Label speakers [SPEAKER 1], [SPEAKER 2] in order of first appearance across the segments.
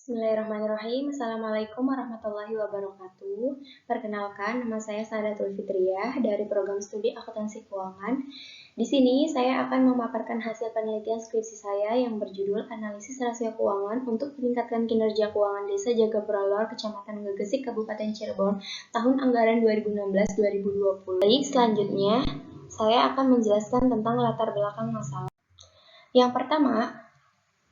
[SPEAKER 1] Bismillahirrahmanirrahim. Assalamualaikum warahmatullahi wabarakatuh. Perkenalkan, nama saya Sadatul Fitriah dari Program Studi Akuntansi Keuangan. Di sini saya akan memaparkan hasil penelitian skripsi saya yang berjudul Analisis Rasio Keuangan untuk meningkatkan kinerja keuangan Desa Jagapura Lor, Kecamatan Gegesik, Kabupaten Cirebon, tahun anggaran 2016-2020. Baik, selanjutnya saya akan menjelaskan tentang latar belakang masalah. Yang pertama,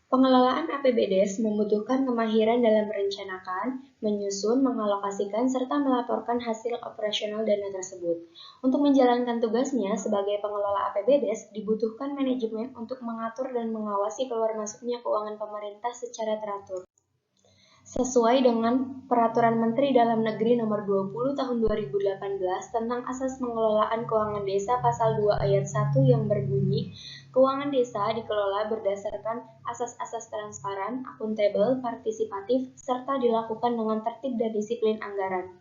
[SPEAKER 1] pengelolaan APBDes membutuhkan kemahiran dalam merencanakan, menyusun, mengalokasikan, serta melaporkan hasil operasional dana tersebut. Untuk menjalankan tugasnya sebagai pengelola APBDes, dibutuhkan manajemen untuk mengatur dan mengawasi keluar masuknya keuangan pemerintah secara teratur. Sesuai dengan Peraturan Menteri Dalam Negeri Nomor 20 Tahun 2018 tentang Asas Pengelolaan Keuangan Desa Pasal 2 Ayat 1 yang berbunyi, keuangan desa dikelola berdasarkan asas-asas transparan, akuntabel, partisipatif, serta dilakukan dengan tertib dan disiplin anggaran.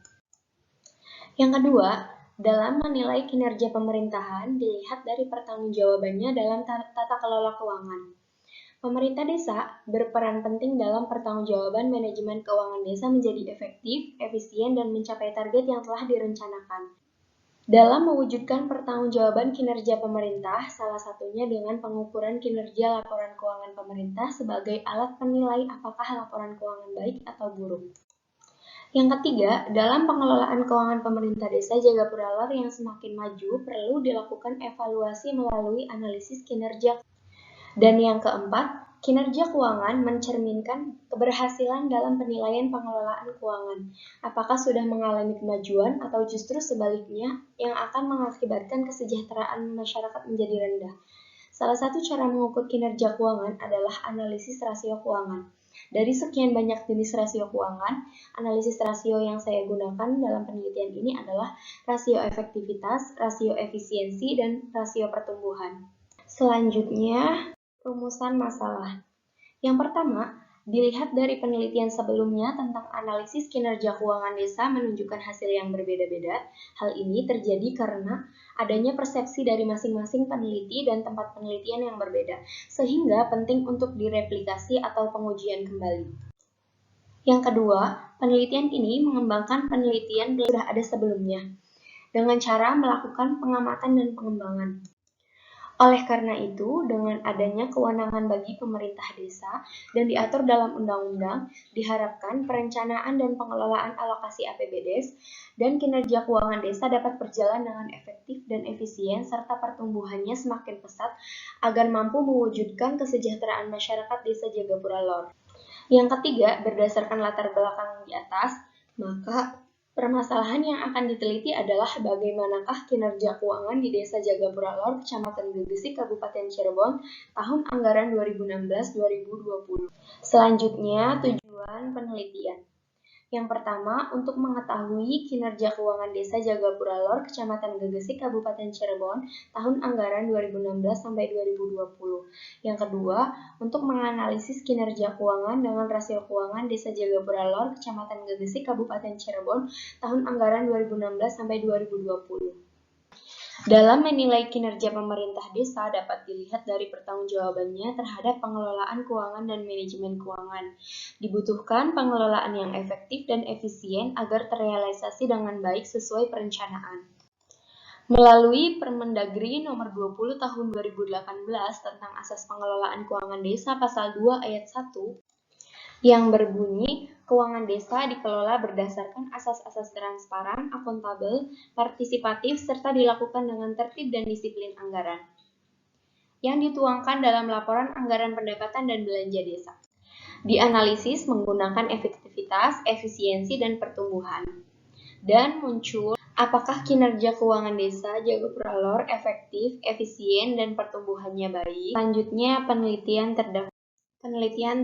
[SPEAKER 1] Yang kedua, dalam menilai kinerja pemerintahan dilihat dari pertanggungjawabannya dalam tata kelola keuangan. Pemerintah desa berperan penting dalam pertanggungjawaban manajemen keuangan desa menjadi efektif, efisien, dan mencapai target yang telah direncanakan. Dalam mewujudkan pertanggungjawaban kinerja pemerintah, salah satunya dengan pengukuran kinerja laporan keuangan pemerintah sebagai alat penilai apakah laporan keuangan baik atau buruk. Yang ketiga, dalam pengelolaan keuangan pemerintah desa Jagapura Lor yang semakin maju, perlu dilakukan evaluasi melalui analisis kinerja. Dan yang keempat, kinerja keuangan mencerminkan keberhasilan dalam penilaian pengelolaan keuangan. Apakah sudah mengalami kemajuan atau justru sebaliknya yang akan mengakibatkan kesejahteraan masyarakat menjadi rendah. Salah satu cara mengukur kinerja keuangan adalah analisis rasio keuangan. Dari sekian banyak jenis rasio keuangan, analisis rasio yang saya gunakan dalam penelitian ini adalah rasio efektivitas, rasio efisiensi, dan rasio pertumbuhan. Selanjutnya, rumusan masalah. Yang pertama, dilihat dari penelitian sebelumnya tentang analisis kinerja keuangan desa menunjukkan hasil yang berbeda-beda. Hal ini terjadi karena adanya persepsi dari masing-masing peneliti dan tempat penelitian yang berbeda, sehingga penting untuk direplikasi atau pengujian kembali. Yang kedua, penelitian ini mengembangkan penelitian yang sudah ada sebelumnya, dengan cara melakukan pengamatan dan pengembangan. Oleh karena itu, dengan adanya kewenangan bagi pemerintah desa dan diatur dalam undang-undang, diharapkan perencanaan dan pengelolaan alokasi APBDes dan kinerja keuangan desa dapat berjalan dengan efektif dan efisien serta pertumbuhannya semakin pesat agar mampu mewujudkan kesejahteraan masyarakat desa Jagapura Lor. Yang ketiga, berdasarkan latar belakang di atas, maka permasalahan yang akan diteliti adalah bagaimanakah kinerja keuangan di Desa Jagapura Lor, Kecamatan Gegesik, Kabupaten Cirebon, tahun anggaran 2016-2020. Selanjutnya, tujuan penelitian. Yang pertama, untuk mengetahui kinerja keuangan Desa Jagapura Lor, Kecamatan Gegesik, Kabupaten Cirebon, tahun anggaran 2016-2020. Yang kedua, untuk menganalisis kinerja keuangan dengan rasio keuangan Desa Jagapura Lor, Kecamatan Gegesik, Kabupaten Cirebon, tahun anggaran 2016-2020. Dalam menilai kinerja pemerintah desa dapat dilihat dari pertanggungjawabannya terhadap pengelolaan keuangan dan manajemen keuangan. Dibutuhkan pengelolaan yang efektif dan efisien agar terrealisasi dengan baik sesuai perencanaan. Melalui Permendagri Nomor 20 Tahun 2018 tentang Asas Pengelolaan Keuangan Desa Pasal 2 Ayat 1 yang berbunyi, keuangan desa dikelola berdasarkan asas-asas transparan, akuntabel, partisipatif, serta dilakukan dengan tertib dan disiplin anggaran yang dituangkan dalam laporan anggaran pendapatan dan belanja desa. Dianalisis menggunakan efektivitas, efisiensi, dan pertumbuhan. Dan muncul apakah kinerja keuangan desa Jagapura Lor efektif, efisien, dan pertumbuhannya baik. Selanjutnya, penelitian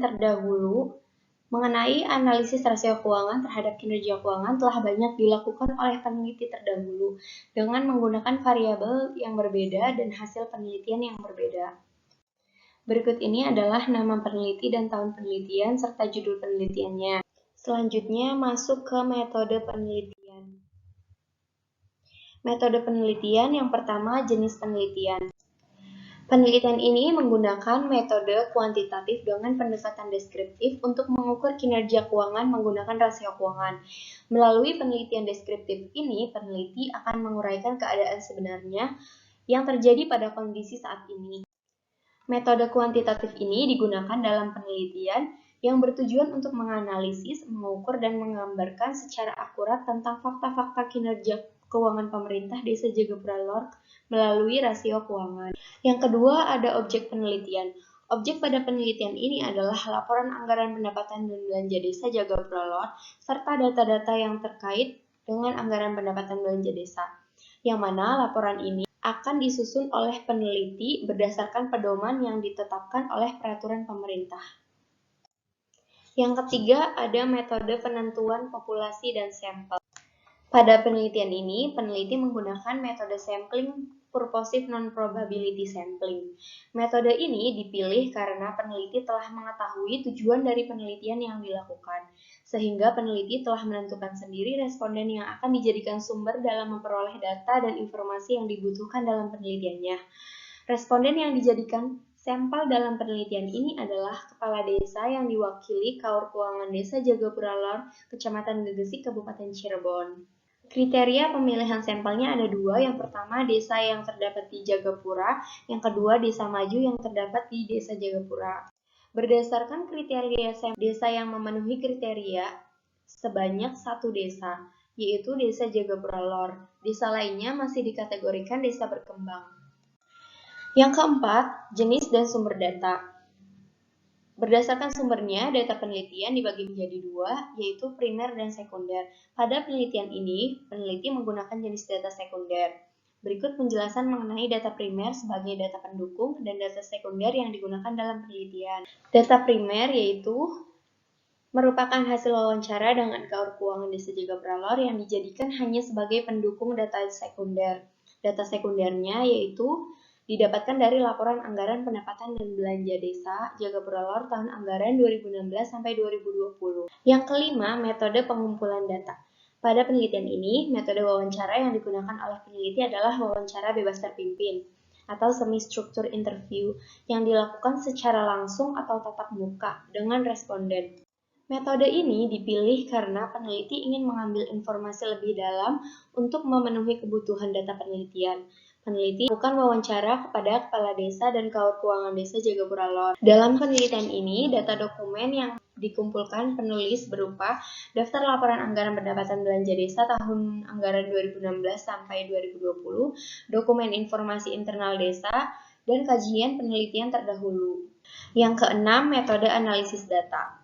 [SPEAKER 1] terdahulu mengenai analisis rasio keuangan terhadap kinerja keuangan telah banyak dilakukan oleh peneliti terdahulu dengan menggunakan variabel yang berbeda dan hasil penelitian yang berbeda. Berikut ini adalah nama peneliti dan tahun penelitian serta judul penelitiannya. Selanjutnya masuk ke metode penelitian. Metode penelitian yang pertama, jenis penelitian. Penelitian ini menggunakan metode kuantitatif dengan pendekatan deskriptif untuk mengukur kinerja keuangan menggunakan rasio keuangan. Melalui penelitian deskriptif ini, peneliti akan menguraikan keadaan sebenarnya yang terjadi pada kondisi saat ini. Metode kuantitatif ini digunakan dalam penelitian yang bertujuan untuk menganalisis, mengukur, dan menggambarkan secara akurat tentang fakta-fakta kinerja keuangan pemerintah Desa Jagabralor melalui rasio keuangan. Yang kedua, ada objek penelitian. Objek pada penelitian ini adalah laporan anggaran pendapatan dan belanja Desa Jagabralor serta data-data yang terkait dengan anggaran pendapatan belanja desa, yang mana laporan ini akan disusun oleh peneliti berdasarkan pedoman yang ditetapkan oleh peraturan pemerintah. Yang ketiga, ada metode penentuan populasi dan sampel. Pada penelitian ini, peneliti menggunakan metode sampling purposive non-probability sampling. Metode ini dipilih karena peneliti telah mengetahui tujuan dari penelitian yang dilakukan, sehingga peneliti telah menentukan sendiri responden yang akan dijadikan sumber dalam memperoleh data dan informasi yang dibutuhkan dalam penelitiannya. Responden yang dijadikan sampel dalam penelitian ini adalah kepala desa yang diwakili Kaur Keuangan Desa Jagabralor, Kecamatan Gegesik, Kabupaten Cirebon. Kriteria pemilihan sampelnya ada dua. Yang pertama, desa yang terdapat di Jagapura. Yang kedua, desa maju yang terdapat di Desa Jagapura. Berdasarkan kriteria desa yang memenuhi kriteria sebanyak satu desa, yaitu Desa Jagabralor. Desa lainnya masih dikategorikan desa berkembang. Yang keempat, jenis dan sumber data. Berdasarkan sumbernya, data penelitian dibagi menjadi dua, yaitu primer dan sekunder. Pada penelitian ini, peneliti menggunakan jenis data sekunder. Berikut penjelasan mengenai data primer sebagai data pendukung dan data sekunder yang digunakan dalam penelitian. Data primer yaitu merupakan hasil wawancara dengan Kaur Keuangan Desa Jagabralor yang dijadikan hanya sebagai pendukung data sekunder. Data sekundernya yaitu didapatkan dari laporan anggaran pendapatan dan belanja desa Jagabralor tahun anggaran 2016 sampai 2020. Yang kelima, metode pengumpulan data. Pada penelitian ini, metode wawancara yang digunakan oleh peneliti adalah wawancara bebas terpimpin atau semi-struktur interview yang dilakukan secara langsung atau tatap muka dengan responden. Metode ini dipilih karena peneliti ingin mengambil informasi lebih dalam untuk memenuhi kebutuhan data penelitian. Peneliti melakukan wawancara kepada kepala desa dan Kaur Keuangan Desa Jagabralor. Dalam penelitian ini, data dokumen yang dikumpulkan penulis berupa daftar laporan anggaran pendapatan belanja desa tahun anggaran 2016 sampai 2020, dokumen informasi internal desa, dan kajian penelitian terdahulu. Yang keenam, metode analisis data.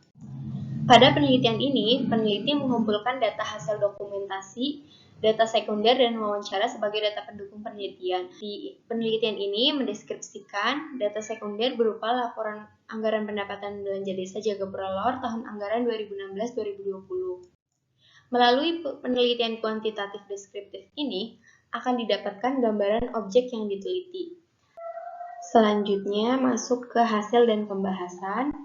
[SPEAKER 1] Pada penelitian ini, peneliti mengumpulkan data hasil dokumentasi, data sekunder, dan wawancara sebagai data pendukung penelitian. Di penelitian ini mendeskripsikan data sekunder berupa laporan anggaran pendapatan belanja desa Jagabralor tahun anggaran 2016-2020. Melalui penelitian kuantitatif deskriptif ini, akan didapatkan gambaran objek yang diteliti. Selanjutnya masuk ke hasil dan pembahasan.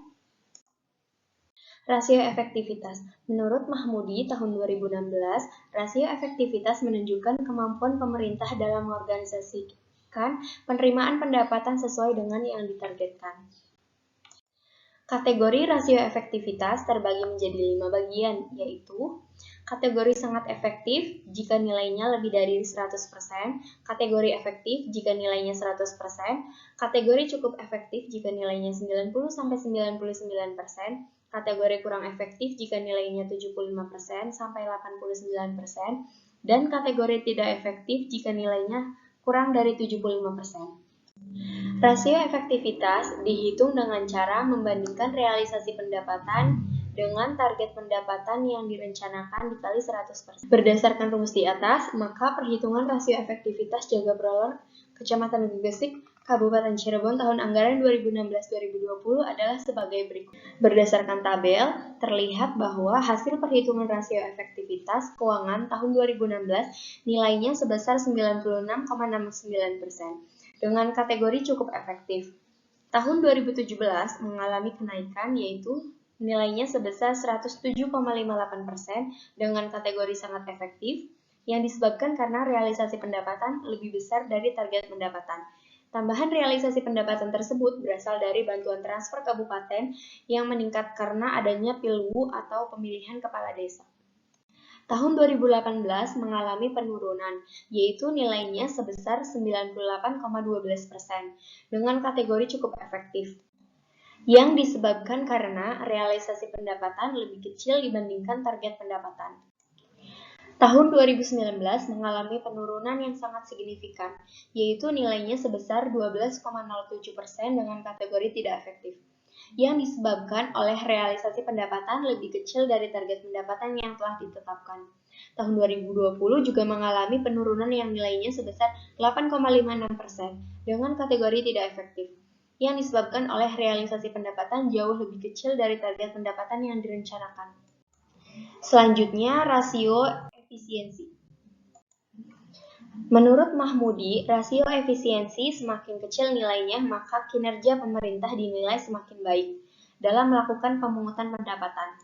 [SPEAKER 1] Rasio efektivitas. Menurut Mahmudi tahun 2016, rasio efektivitas menunjukkan kemampuan pemerintah dalam mengorganisasikan penerimaan pendapatan sesuai dengan yang ditargetkan. Kategori rasio efektivitas terbagi menjadi 5 bagian, yaitu kategori sangat efektif jika nilainya lebih dari 100%, kategori efektif jika nilainya 100%, kategori cukup efektif jika nilainya 90-99%, kategori kurang efektif jika nilainya 75% sampai 89%, dan kategori tidak efektif jika nilainya kurang dari 75%. Rasio efektivitas dihitung dengan cara membandingkan realisasi pendapatan dengan target pendapatan yang direncanakan dikali 100%. Berdasarkan rumus di atas, maka perhitungan rasio efektivitas Jagabralor, Kecamatan Gegesik, Kabupaten Cirebon tahun anggaran 2016-2020 adalah sebagai berikut. Berdasarkan tabel, terlihat bahwa hasil perhitungan rasio efektivitas keuangan tahun 2016 nilainya sebesar 96,69% dengan kategori cukup efektif. Tahun 2017 mengalami kenaikan yaitu nilainya sebesar 107,58% dengan kategori sangat efektif yang disebabkan karena realisasi pendapatan lebih besar dari target pendapatan. Tambahan realisasi pendapatan tersebut berasal dari bantuan transfer kabupaten yang meningkat karena adanya pilwu atau pemilihan kepala desa. Tahun 2018 mengalami penurunan, yaitu nilainya sebesar 98,12% dengan kategori cukup efektif, yang disebabkan karena realisasi pendapatan lebih kecil dibandingkan target pendapatan. Tahun 2019 mengalami penurunan yang sangat signifikan, yaitu nilainya sebesar 12,07% dengan kategori tidak efektif, yang disebabkan oleh realisasi pendapatan lebih kecil dari target pendapatan yang telah ditetapkan. Tahun 2020 juga mengalami penurunan yang nilainya sebesar 8,56% dengan kategori tidak efektif, yang disebabkan oleh realisasi pendapatan jauh lebih kecil dari target pendapatan yang direncanakan. Selanjutnya, rasio efisiensi. Menurut Mahmudi, rasio efisiensi semakin kecil nilainya, maka kinerja pemerintah dinilai semakin baik dalam melakukan pemungutan pendapatan.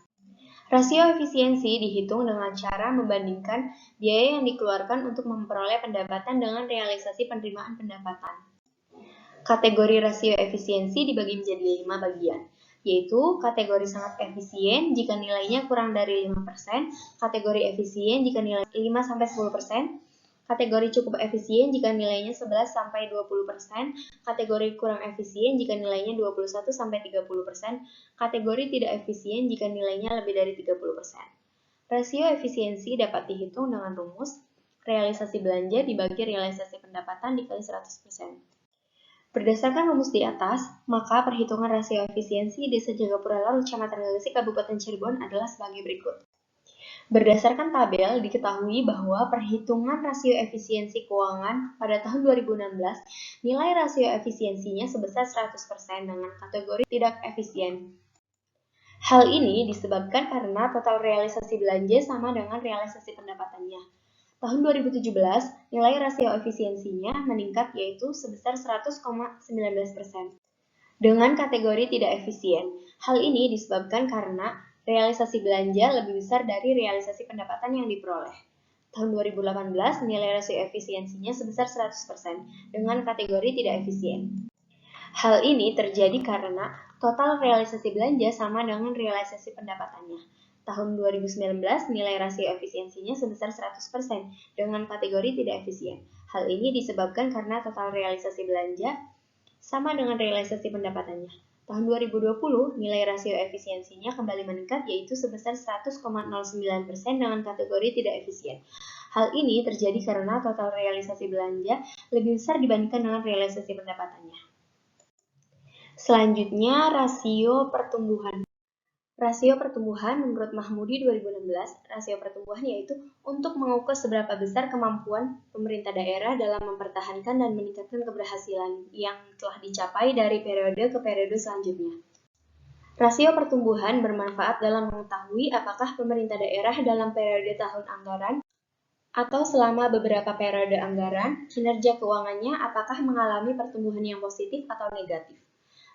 [SPEAKER 1] Rasio efisiensi dihitung dengan cara membandingkan biaya yang dikeluarkan untuk memperoleh pendapatan dengan realisasi penerimaan pendapatan. Kategori rasio efisiensi dibagi menjadi 5 bagian, yaitu kategori sangat efisien jika nilainya kurang dari 5%, kategori efisien jika nilai 5-10%, kategori cukup efisien jika nilainya 11-20%, kategori kurang efisien jika nilainya 21-30%, kategori tidak efisien jika nilainya lebih dari 30%. Rasio efisiensi dapat dihitung dengan rumus realisasi belanja dibagi realisasi pendapatan dikali 100%. Berdasarkan rumus di atas, maka perhitungan rasio efisiensi Desa Jagapura Lor, Kecamatan Gagasi, Kabupaten Cirebon adalah sebagai berikut. Berdasarkan tabel, diketahui bahwa perhitungan rasio efisiensi keuangan pada tahun 2016, nilai rasio efisiensinya sebesar 100% dengan kategori tidak efisien. Hal ini disebabkan karena total realisasi belanja sama dengan realisasi pendapatannya. Tahun 2017, nilai rasio efisiensinya meningkat yaitu sebesar 100,19% dengan kategori tidak efisien. Hal ini disebabkan karena realisasi belanja lebih besar dari realisasi pendapatan yang diperoleh. Tahun 2018, nilai rasio efisiensinya sebesar 100% dengan kategori tidak efisien. Hal ini terjadi karena total realisasi belanja sama dengan realisasi pendapatannya. Tahun 2019, nilai rasio efisiensinya sebesar 100% dengan kategori tidak efisien. Hal ini disebabkan karena total realisasi belanja sama dengan realisasi pendapatannya. Tahun 2020, nilai rasio efisiensinya kembali meningkat yaitu sebesar 100,09% dengan kategori tidak efisien. Hal ini terjadi karena total realisasi belanja lebih besar dibandingkan dengan realisasi pendapatannya. Selanjutnya, rasio pertumbuhan. Rasio pertumbuhan menurut Mahmudi 2016, rasio pertumbuhan yaitu untuk mengukur seberapa besar kemampuan pemerintah daerah dalam mempertahankan dan meningkatkan keberhasilan yang telah dicapai dari periode ke periode selanjutnya. Rasio pertumbuhan bermanfaat dalam mengetahui apakah pemerintah daerah dalam periode tahun anggaran atau selama beberapa periode anggaran, kinerja keuangannya apakah mengalami pertumbuhan yang positif atau negatif.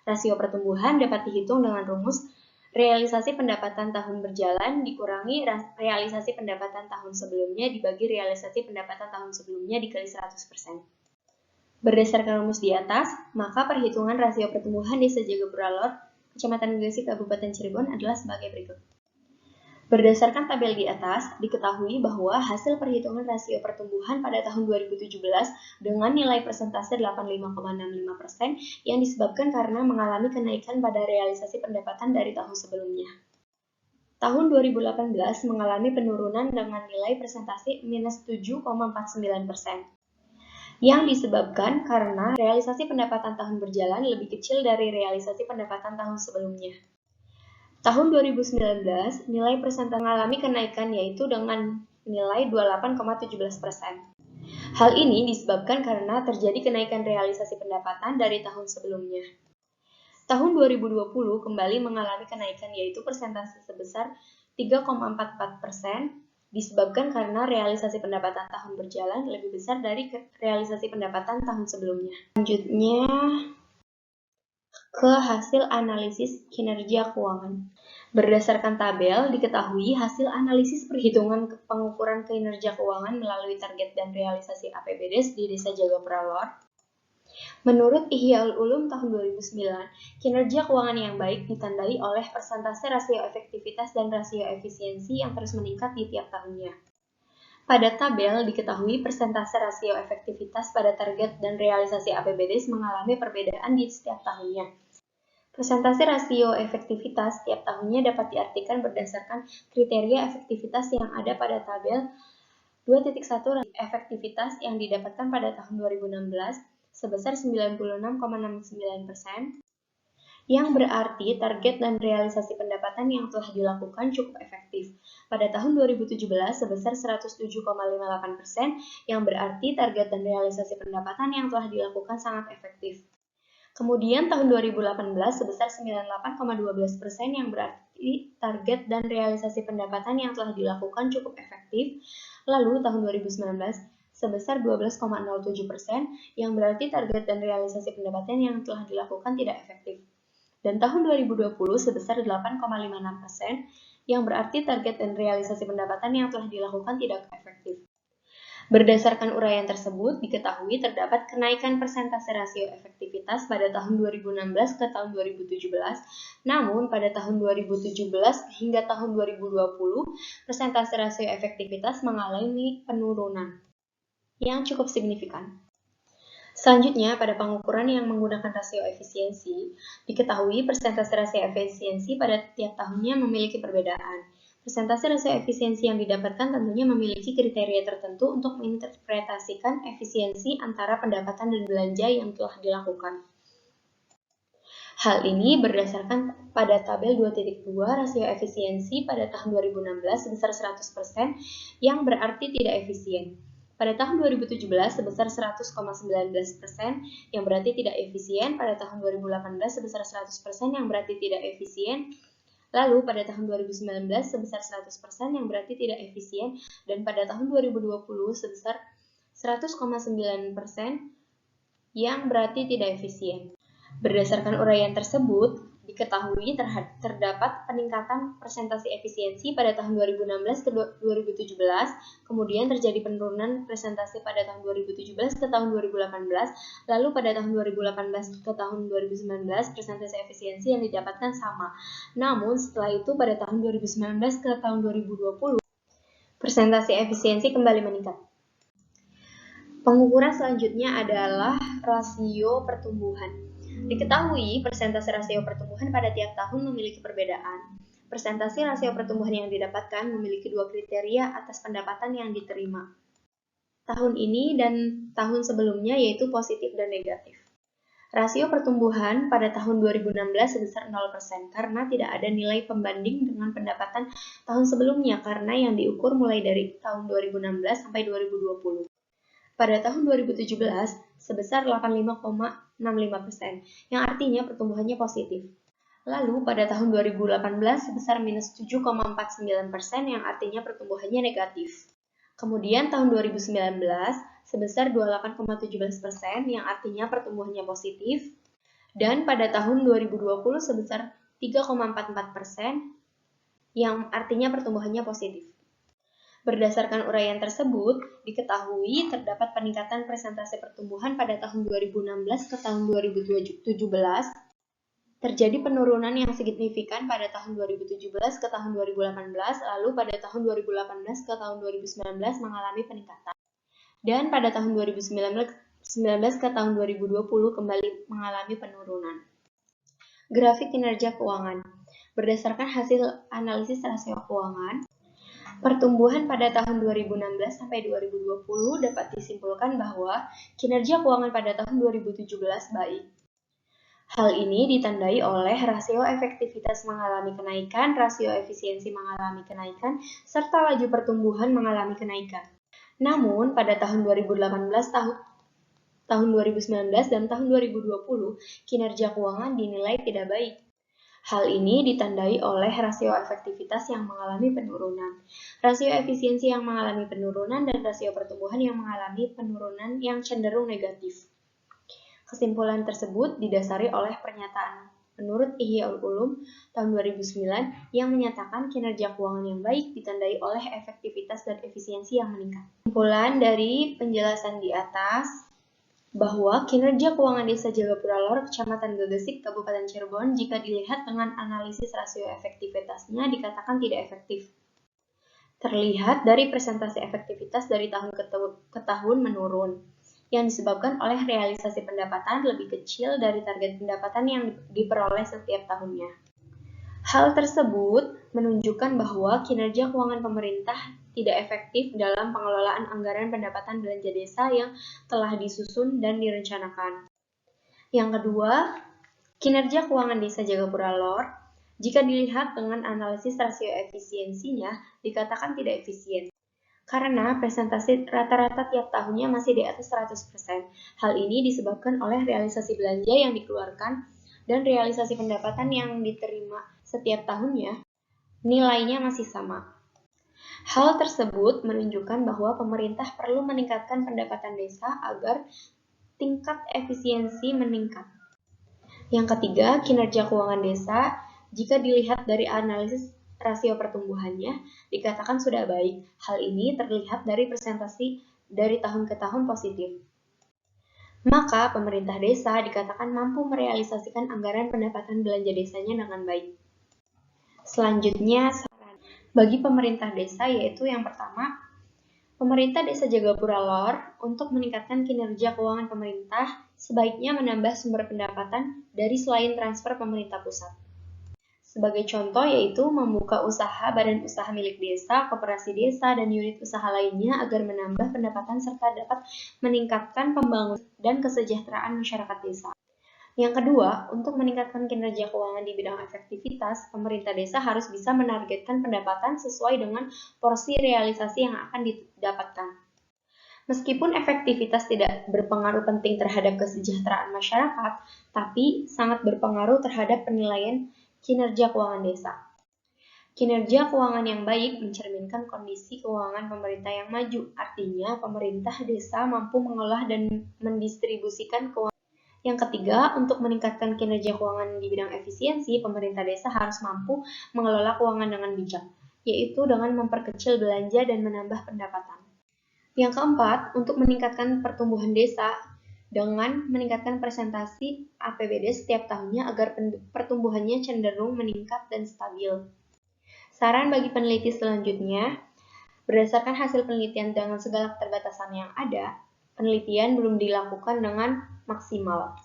[SPEAKER 1] Rasio pertumbuhan dapat dihitung dengan rumus realisasi pendapatan tahun berjalan dikurangi realisasi pendapatan tahun sebelumnya dibagi realisasi pendapatan tahun sebelumnya dikali 100%. Berdasarkan rumus di atas, maka perhitungan rasio pertumbuhan Desa Jagapura Lor, Kecamatan Gagasi, Kabupaten Cirebon adalah sebagai berikut. Berdasarkan tabel di atas, diketahui bahwa hasil perhitungan rasio pertumbuhan pada tahun 2017 dengan nilai persentase 85,65% yang disebabkan karena mengalami kenaikan pada realisasi pendapatan dari tahun sebelumnya. Tahun 2018 mengalami penurunan dengan nilai persentase minus 7,49%, yang disebabkan karena realisasi pendapatan tahun berjalan lebih kecil dari realisasi pendapatan tahun sebelumnya. Tahun 2019, nilai persentase mengalami kenaikan yaitu dengan nilai 28,17%. Hal ini disebabkan karena terjadi kenaikan realisasi pendapatan dari tahun sebelumnya. Tahun 2020 kembali mengalami kenaikan yaitu persentase sebesar 3,44%, disebabkan karena realisasi pendapatan tahun berjalan lebih besar dari realisasi pendapatan tahun sebelumnya. Selanjutnya, ke hasil analisis kinerja keuangan. Berdasarkan tabel, diketahui hasil analisis perhitungan pengukuran kinerja keuangan melalui target dan realisasi APBDes di Desa Jagapura Lor Menurut Ihya Ulum tahun 2009, kinerja keuangan yang baik ditandai oleh persentase rasio efektivitas dan rasio efisiensi yang terus meningkat di tiap tahunnya. Pada tabel diketahui persentase rasio efektivitas pada target dan realisasi APBD mengalami perbedaan di setiap tahunnya. Persentase rasio efektivitas tiap tahunnya dapat diartikan berdasarkan kriteria efektivitas yang ada pada tabel 2.1 efektivitas yang didapatkan pada tahun 2016 sebesar 96,69%, yang berarti target dan realisasi pendapatan yang telah dilakukan cukup efektif. Pada tahun 2017 sebesar 107,58%, yang berarti target dan realisasi pendapatan yang telah dilakukan sangat efektif. Kemudian tahun 2018 sebesar 98,12%, yang berarti target dan realisasi pendapatan yang telah dilakukan cukup efektif. Lalu tahun 2019 sebesar 12,07%, yang berarti target dan realisasi pendapatan yang telah dilakukan tidak efektif. Dan tahun 2020 sebesar 8,56%, yang berarti target dan realisasi pendapatan yang telah dilakukan tidak efektif. Berdasarkan uraian tersebut, diketahui terdapat kenaikan persentase rasio efektivitas pada tahun 2016 ke tahun 2017, namun pada tahun 2017 hingga tahun 2020, persentase rasio efektivitas mengalami penurunan yang cukup signifikan. Selanjutnya, pada pengukuran yang menggunakan rasio efisiensi, diketahui persentase rasio efisiensi pada tiap tahunnya memiliki perbedaan. Persentase rasio efisiensi yang didapatkan tentunya memiliki kriteria tertentu untuk menginterpretasikan efisiensi antara pendapatan dan belanja yang telah dilakukan. Hal ini berdasarkan pada tabel 2.2 rasio efisiensi pada tahun 2016 sebesar 100%, yang berarti tidak efisien. Pada tahun 2017 sebesar 100,19%, yang berarti tidak efisien. Pada tahun 2018 sebesar 100%, yang berarti tidak efisien. Lalu pada tahun 2019 sebesar 100%, yang berarti tidak efisien, dan pada tahun 2020 sebesar 100,9%, yang berarti tidak efisien. Berdasarkan uraian tersebut, diketahui terdapat peningkatan persentase efisiensi pada tahun 2016 ke 2017, kemudian terjadi penurunan persentase pada tahun 2017 ke tahun 2018, lalu pada tahun 2018 ke tahun 2019 persentase efisiensi yang didapatkan sama. Namun setelah itu pada tahun 2019 ke tahun 2020, persentase efisiensi kembali meningkat. Pengukuran selanjutnya adalah rasio pertumbuhan. Diketahui persentase rasio pertumbuhan pada tiap tahun memiliki perbedaan. Persentase rasio pertumbuhan yang didapatkan memiliki dua kriteria atas pendapatan yang diterima tahun ini dan tahun sebelumnya, yaitu positif dan negatif. Rasio pertumbuhan pada tahun 2016 sebesar 0% karena tidak ada nilai pembanding dengan pendapatan tahun sebelumnya karena yang diukur mulai dari tahun 2016 sampai 2020. Pada tahun 2017 sebesar 85,65%, yang artinya pertumbuhannya positif. Lalu pada tahun 2018 sebesar minus 7,49%, yang artinya pertumbuhannya negatif. Kemudian tahun 2019 sebesar 28,17%, yang artinya pertumbuhannya positif. Dan pada tahun 2020 sebesar 3,44%, yang artinya pertumbuhannya positif. Berdasarkan uraian tersebut, diketahui terdapat peningkatan persentase pertumbuhan pada tahun 2016 ke tahun 2017, terjadi penurunan yang signifikan pada tahun 2017 ke tahun 2018, lalu pada tahun 2018 ke tahun 2019 mengalami peningkatan. Dan pada tahun 2019 ke tahun 2020 kembali mengalami penurunan. Grafik kinerja keuangan. Berdasarkan hasil analisis rasio keuangan, pertumbuhan pada tahun 2016 sampai 2020 dapat disimpulkan bahwa kinerja keuangan pada tahun 2017 baik. Hal ini ditandai oleh rasio efektivitas mengalami kenaikan, rasio efisiensi mengalami kenaikan, serta laju pertumbuhan mengalami kenaikan. Namun, pada tahun 2018, tahun 2019, dan tahun 2020, kinerja keuangan dinilai tidak baik. Hal ini ditandai oleh rasio efektivitas yang mengalami penurunan, rasio efisiensi yang mengalami penurunan, dan rasio pertumbuhan yang mengalami penurunan yang cenderung negatif. Kesimpulan tersebut didasari oleh pernyataan menurut Ihya Ulum tahun 2009 yang menyatakan kinerja keuangan yang baik ditandai oleh efektivitas dan efisiensi yang meningkat. Kesimpulan dari penjelasan di atas bahwa kinerja keuangan Desa Jagapura Lor, Kecamatan Gegesik, Kabupaten Cirebon, jika dilihat dengan analisis rasio efektivitasnya dikatakan tidak efektif. Terlihat dari presentasi efektivitas dari tahun ke tahun menurun, yang disebabkan oleh realisasi pendapatan lebih kecil dari target pendapatan yang diperoleh setiap tahunnya. Hal tersebut menunjukkan bahwa kinerja keuangan pemerintah tidak efektif dalam pengelolaan anggaran pendapatan belanja desa yang telah disusun dan direncanakan. Yang kedua, kinerja keuangan Desa Jagapura Lor, jika dilihat dengan analisis rasio efisiensinya, dikatakan tidak efisien. Karena presentasi rata-rata tiap tahunnya masih di atas 100%. Hal ini disebabkan oleh realisasi belanja yang dikeluarkan dan realisasi pendapatan yang diterima setiap tahunnya, nilainya masih sama. Hal tersebut menunjukkan bahwa pemerintah perlu meningkatkan pendapatan desa agar tingkat efisiensi meningkat. Yang ketiga, kinerja keuangan desa, jika dilihat dari analisis rasio pertumbuhannya, dikatakan sudah baik. Hal ini terlihat dari presentasi dari tahun ke tahun positif. Maka pemerintah desa dikatakan mampu merealisasikan anggaran pendapatan belanja desanya dengan baik. Selanjutnya, bagi pemerintah desa yaitu yang pertama, pemerintah Desa Jagapura Lor untuk meningkatkan kinerja keuangan pemerintah sebaiknya menambah sumber pendapatan dari selain transfer pemerintah pusat. Sebagai contoh yaitu membuka usaha badan usaha milik desa, koperasi desa, dan unit usaha lainnya agar menambah pendapatan serta dapat meningkatkan pembangunan dan kesejahteraan masyarakat desa. Yang kedua, untuk meningkatkan kinerja keuangan di bidang efektivitas, pemerintah desa harus bisa menargetkan pendapatan sesuai dengan porsi realisasi yang akan didapatkan. Meskipun efektivitas tidak berpengaruh penting terhadap kesejahteraan masyarakat, tapi sangat berpengaruh terhadap penilaian kinerja keuangan desa. Kinerja keuangan yang baik mencerminkan kondisi keuangan pemerintah yang maju, artinya pemerintah desa mampu mengolah dan mendistribusikan keuangan. Yang ketiga, untuk meningkatkan kinerja keuangan di bidang efisiensi, pemerintah desa harus mampu mengelola keuangan dengan bijak, yaitu dengan memperkecil belanja dan menambah pendapatan. Yang keempat, untuk meningkatkan pertumbuhan desa dengan meningkatkan presentasi APBD setiap tahunnya agar pertumbuhannya cenderung meningkat dan stabil. Saran bagi peneliti selanjutnya, berdasarkan hasil penelitian dengan segala keterbatasan yang ada, penelitian belum dilakukan dengan maksimal.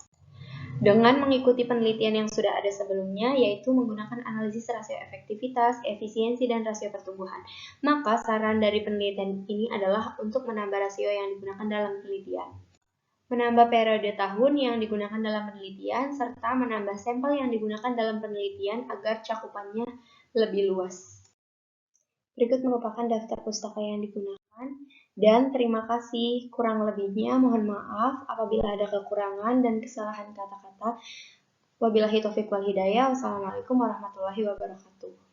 [SPEAKER 1] Dengan mengikuti penelitian yang sudah ada sebelumnya, yaitu menggunakan analisis rasio efektivitas, efisiensi, dan rasio pertumbuhan. Maka saran dari penelitian ini adalah untuk menambah rasio yang digunakan dalam penelitian, menambah periode tahun yang digunakan dalam penelitian, serta menambah sampel yang digunakan dalam penelitian agar cakupannya lebih luas. Berikut merupakan daftar pustaka yang digunakan. Dan terima kasih, kurang lebihnya mohon maaf apabila ada kekurangan dan kesalahan kata-kata. Wabillahi taufiq wal hidayah. Wassalamualaikum warahmatullahi wabarakatuh.